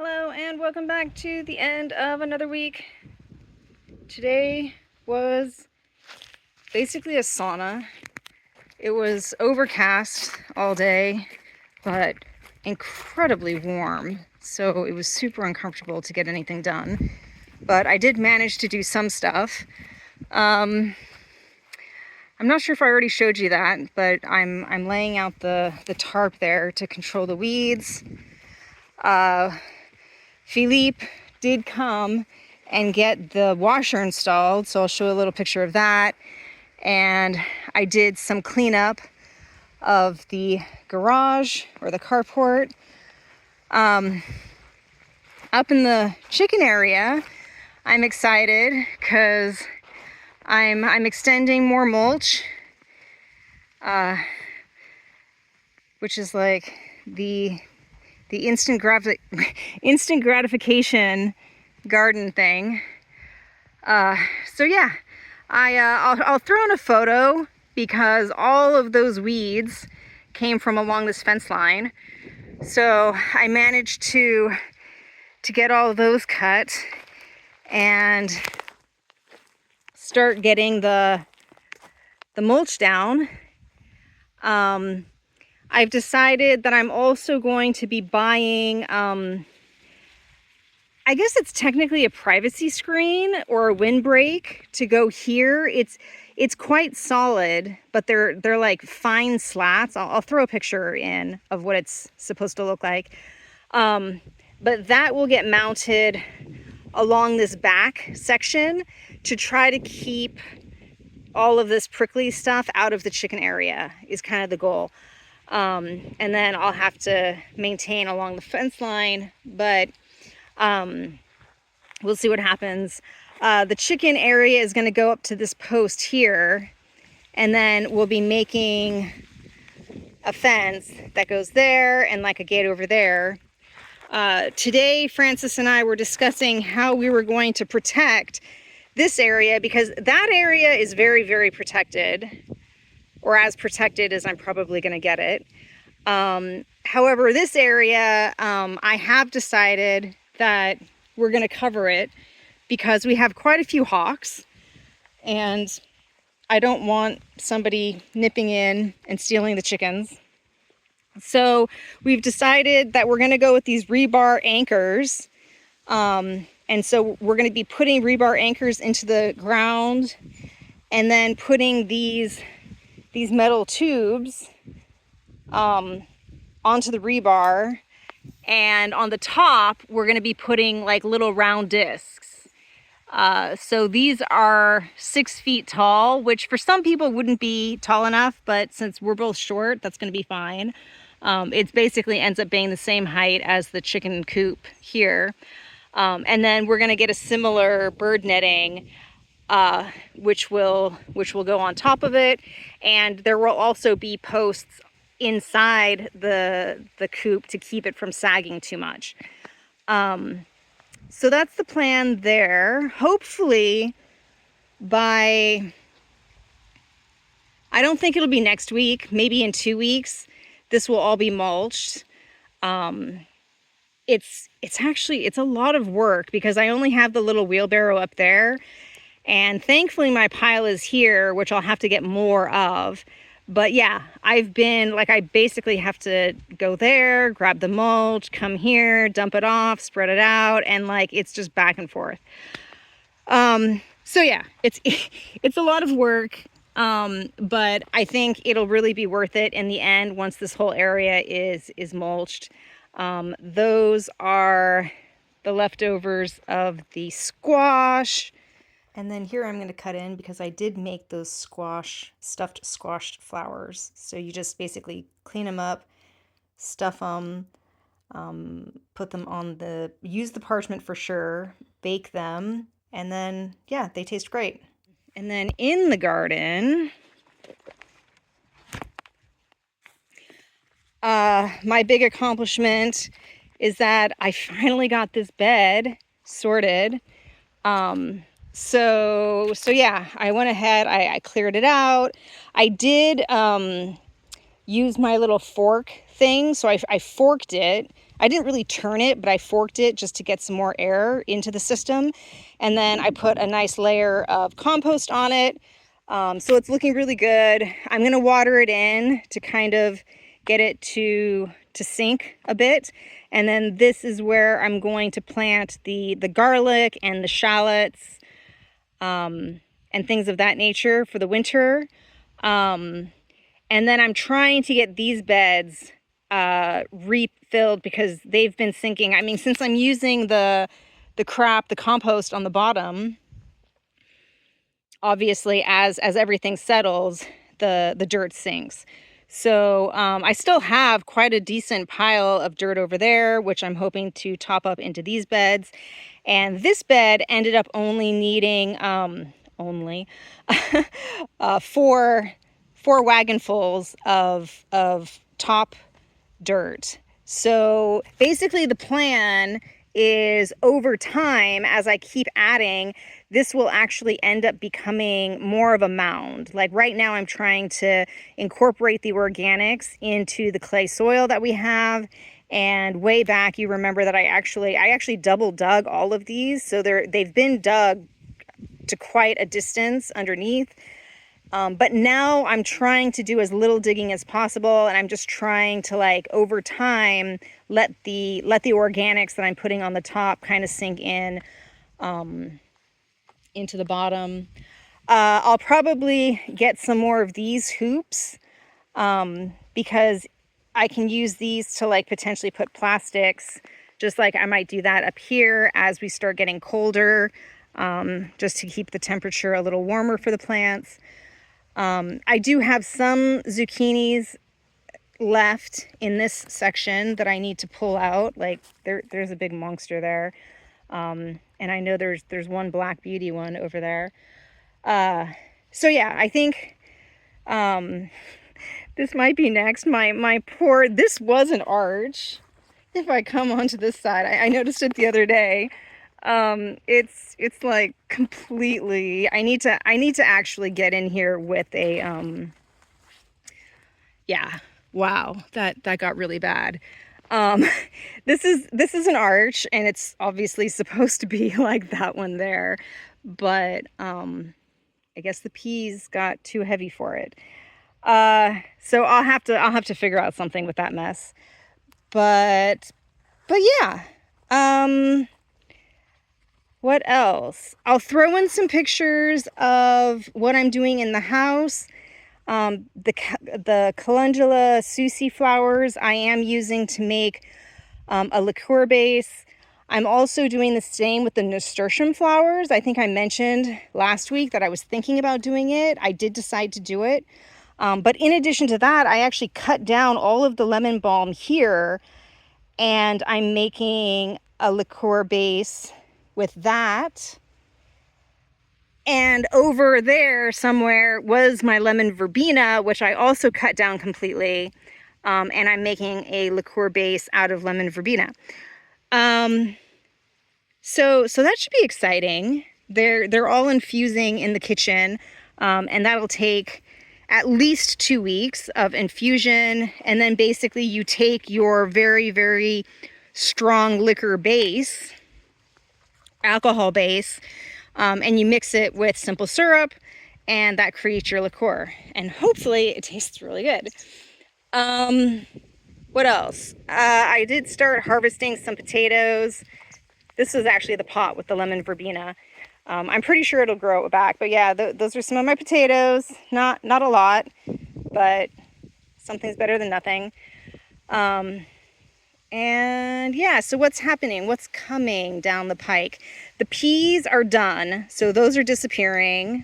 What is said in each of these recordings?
Hello and welcome back to the end of another week. Today was basically a sauna. It was overcast all day, but incredibly warm. So it was super uncomfortable to get anything done. But I did manage to do some stuff. I'm not sure if I already showed you that, but I'm laying out the tarp there to control the weeds. Philippe did come and get the washer installed, so I'll show a little picture of that. And I did some cleanup of the garage or the carport. Up in the chicken area, I'm excited because I'm extending more mulch, which is like the instant gratification garden thing. So yeah, I'll throw in a photo because all of those weeds came from along this fence line. So I managed to get all of those cut and start getting the mulch down. I've decided that I'm also going to be buying, I guess it's technically a privacy screen or a windbreak to go here. It's quite solid, but they're like fine slats. I'll throw a picture in of what it's supposed to look like. But that will get mounted along this back section to try to keep all of this prickly stuff out of the chicken area is kind of the goal. And then I'll have to maintain along the fence line, but we'll see what happens. The chicken area is going to go up to this post here, and then we'll be making a fence that goes there and like a gate over there. Today, Francis and I were discussing how we were going to protect this area because that area is very, very protected, or as protected as I'm probably going to get it. However, this area, I have decided that we're going to cover it because we have quite a few hawks and I don't want somebody nipping in and stealing the chickens. So we've decided that we're going to go with these rebar anchors. And so we're going to be putting rebar anchors into the ground and then putting these metal tubes onto the rebar, and on the top we're going to be putting like little round discs. So these are 6 feet tall, which for some people wouldn't be tall enough, but since we're both short, that's going to be fine. It basically ends up being the same height as the chicken coop here. And then we're going to get a similar bird netting which will go on top of it, and there will also be posts inside the coop to keep it from sagging too much. So that's the plan there. Hopefully I don't think it'll be next week, maybe in 2 weeks, this will all be mulched. It's a lot of work because I only have the little wheelbarrow up there. And thankfully my pile is here, which I'll have to get more of. But yeah, I basically have to go there, grab the mulch, come here, dump it off, spread it out, and it's just back and forth. So yeah, it's a lot of work, but I think it'll really be worth it in the end once this whole area is mulched. Those are the leftovers of the squash. And then here I'm going to cut in because I did make those stuffed squash flowers. So you just basically clean them up, stuff them, put them on use the parchment for sure, bake them, and then, yeah, they taste great. And then in the garden, my big accomplishment is that I finally got this bed sorted. So yeah, I went ahead, I cleared it out. I did use my little fork thing, so I forked it. I didn't really turn it, but I forked it just to get some more air into the system. And then I put a nice layer of compost on it. So it's looking really good. I'm going to water it in to kind of get it to sink a bit. And then this is where I'm going to plant the garlic and the shallots, and things of that nature for the winter. And then I'm trying to get these beds refilled because they've been sinking. I mean, since I'm using the compost on the bottom, obviously as everything settles, the dirt sinks. So I still have quite a decent pile of dirt over there, which I'm hoping to top up into these beds. And this bed ended up only needing four wagonfuls of top dirt. So basically the plan is, over time, as I keep adding, this will actually end up becoming more of a mound. Like right now I'm trying to incorporate the organics into the clay soil that we have. And way back, you remember that I actually double dug all of these. So they've been dug to quite a distance underneath. But now I'm trying to do as little digging as possible, and I'm just trying to, like, over time, let the organics that I'm putting on the top kind of sink in into the bottom. I'll probably get some more of these hoops because I can use these to, like, potentially put plastics, just like I might do that up here as we start getting colder, just to keep the temperature a little warmer for the plants. I do have some zucchinis left in this section that I need to pull out. Like there's a big monster there. And I know there's one black beauty one over there. So yeah, I think, this might be next. This was an arch. If I come onto this side, I noticed it the other day. It's like completely, I need to actually get in here with a, yeah, wow, that got really bad. This is an arch, and it's obviously supposed to be like that one there, but, I guess the peas got too heavy for it. So I'll have to figure out something with that mess, but yeah, what else? I'll throw in some pictures of what I'm doing in the house. The calendula Susie flowers I am using to make a liqueur base. I'm also doing the same with the nasturtium flowers. I think I mentioned last week that I was thinking about doing it. I did decide to do it. But in addition to that, I actually cut down all of the lemon balm here, and I'm making a liqueur base with that. And over there somewhere was my lemon verbena, which I also cut down completely. And I'm making a liqueur base out of lemon verbena. So that should be exciting. They're all infusing in the kitchen, and that'll take at least 2 weeks of infusion. And then basically you take your very, very strong liquor base, alcohol base, and you mix it with simple syrup, and that creates your liqueur. And hopefully it tastes really good. What else? I did start harvesting some potatoes. This was actually the pot with the lemon verbena. I'm pretty sure it'll grow back, but yeah, those are some of my potatoes. Not a lot, but something's better than nothing. And yeah, so what's happening? What's coming down the pike? The peas are done, so those are disappearing.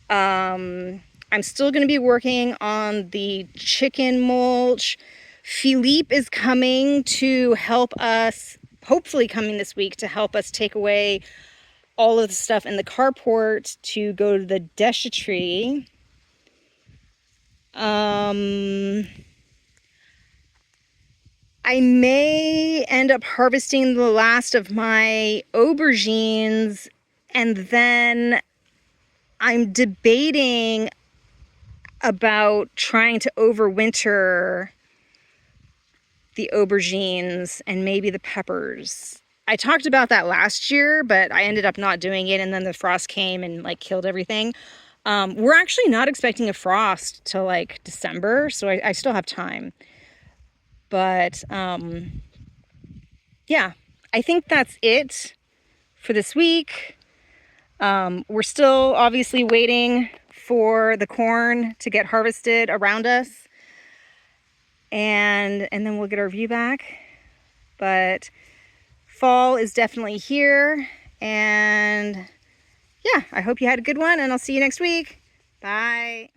I'm still going to be working on the chicken mulch. Philippe is coming to help us, hopefully coming this week, to help us take away all of the stuff in the carport to go to the déchetterie. I may end up harvesting the last of my aubergines, and then I'm debating about trying to overwinter the aubergines and maybe the peppers. I talked about that last year, but I ended up not doing it, and then the frost came and like killed everything. We're actually not expecting a frost till like December, so I still have time. But yeah, I think that's it for this week. We're still obviously waiting for the corn to get harvested around us, and then we'll get our view back. But fall is definitely here, and yeah, I hope you had a good one, and I'll see you next week. Bye.